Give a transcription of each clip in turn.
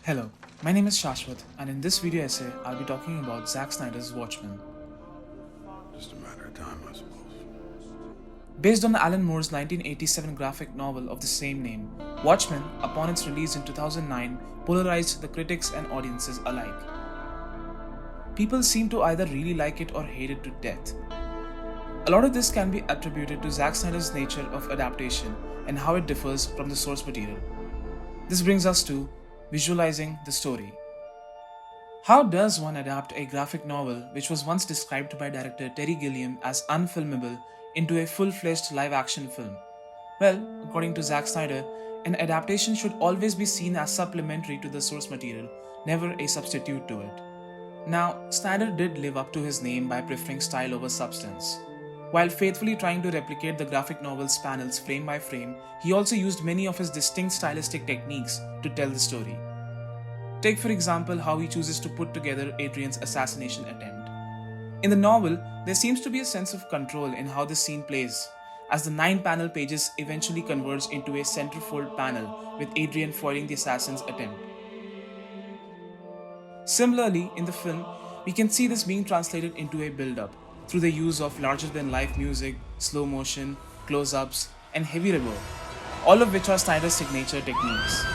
Hello, my name is Shashwat, and in this video essay, I'll be talking about Zack Snyder's Watchmen. Just a matter of time, I suppose. Based on Alan Moore's 1987 graphic novel of the same name, Watchmen, upon its release in 2009, polarized the critics and audiences alike. People seem to either really like it or hate it to death. A lot of this can be attributed to Zack Snyder's nature of adaptation and how it differs from the source material. This brings us to visualizing the story. How does one adapt a graphic novel which was once described by director Terry Gilliam as unfilmable into a full-fledged live-action film? Well, according to Zack Snyder, an adaptation should always be seen as supplementary to the source material, never a substitute to it. Now, Snyder did live up to his name by preferring style over substance. While faithfully trying to replicate the graphic novel's panels frame by frame, he also used many of his distinct stylistic techniques to tell the story. Take for example how he chooses to put together Adrian's assassination attempt. In the novel, there seems to be a sense of control in how the scene plays, as the 9 panel pages eventually converge into a centerfold panel with Adrian foiling the assassin's attempt. Similarly, in the film, we can see this being translated into a build-up through the use of larger-than-life music, slow motion, close-ups, and heavy reverb, all of which are Snyder's signature techniques.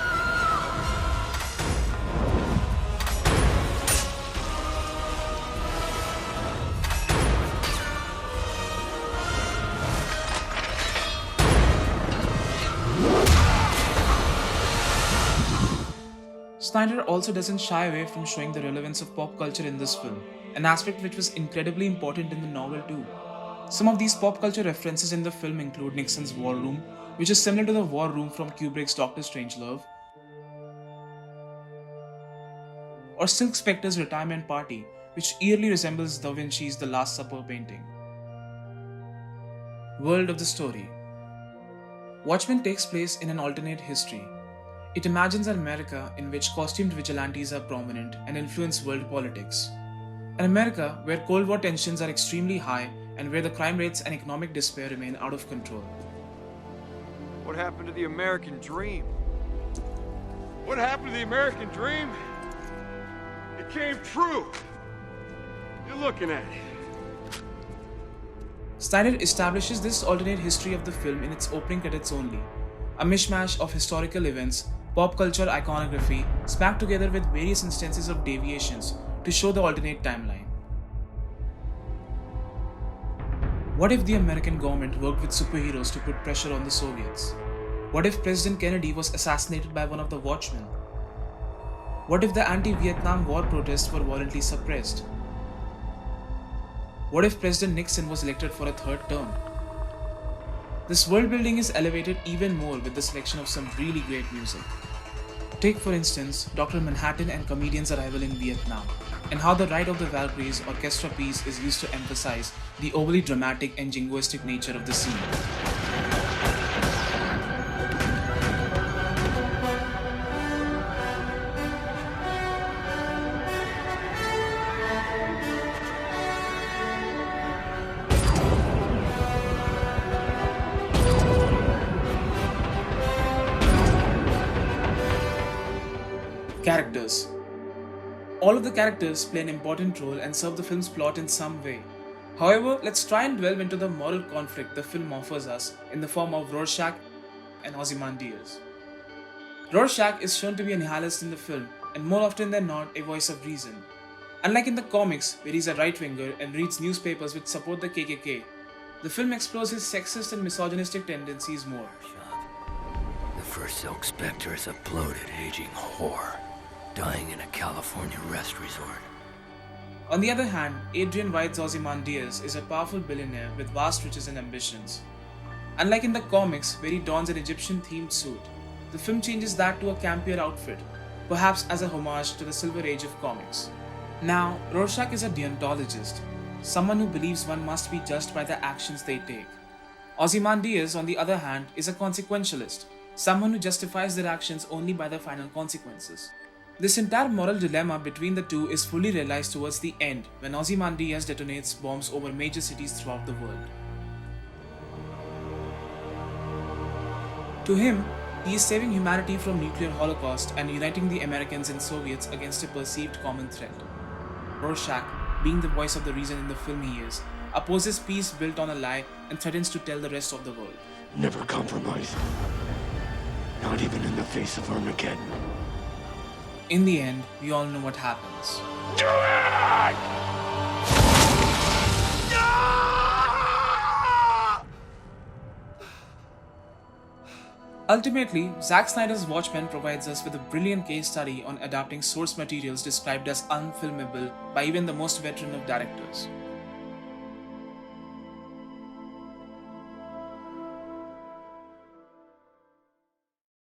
Snyder also doesn't shy away from showing the relevance of pop culture in this film, an aspect which was incredibly important in the novel too. Some of these pop culture references in the film include Nixon's War Room, which is similar to the War Room from Kubrick's Doctor Strangelove, or Silk Spectre's retirement party, which eerily resembles Da Vinci's The Last Supper painting. World of the story. Watchmen takes place in an alternate history. It imagines an America in which costumed vigilantes are prominent and influence world politics. An America where Cold War tensions are extremely high and where the crime rates and economic despair remain out of control. What happened to the American dream? What happened to the American dream? It came true. You're looking at it. Snyder establishes this alternate history of the film in its opening credits only, a mishmash of historical events, pop culture iconography, smacked together with various instances of deviations to show the alternate timeline. What if the American government worked with superheroes to put pressure on the Soviets? What if President Kennedy was assassinated by one of the Watchmen? What if the anti-Vietnam War protests were violently suppressed? What if President Nixon was elected for a third term? This world building is elevated even more with the selection of some really great music. Take for instance Dr. Manhattan and Comedian's arrival in Vietnam, and how the Ride of the Valkyries orchestra piece is used to emphasize the overly dramatic and jingoistic nature of the scene. Characters. All of the characters play an important role and serve the film's plot in some way. However, let's try and delve into the moral conflict the film offers us in the form of Rorschach and Ozymandias. Rorschach is shown to be a nihilist in the film and more often than not a voice of reason. Unlike in the comics, where he's a right-winger and reads newspapers which support the KKK, the film explores his sexist and misogynistic tendencies more. The first Silk Spectre is a bloated, aging whore, dying in a California rest resort. On the other hand, Adrian White's Ozymandias is a powerful billionaire with vast riches and ambitions. Unlike in the comics, where he dons an Egyptian-themed suit, the film changes that to a campier outfit, perhaps as a homage to the Silver Age of comics. Now, Rorschach is a deontologist, someone who believes one must be judged by the actions they take. Ozymandias, on the other hand, is a consequentialist, someone who justifies their actions only by the final consequences. This entire moral dilemma between the two is fully realized towards the end when Ozymandias detonates bombs over major cities throughout the world. To him, He is saving humanity from nuclear holocaust and uniting the Americans and Soviets against a perceived common threat. Rorschach, being the voice of the reason in the film he is, opposes peace built on a lie and threatens to tell the rest of the world. Never compromise. Not even in the face of Armageddon. In the end, we all know what happens. Do it! Ultimately, Zack Snyder's Watchmen provides us with a brilliant case study on adapting source materials described as unfilmable by even the most veteran of directors.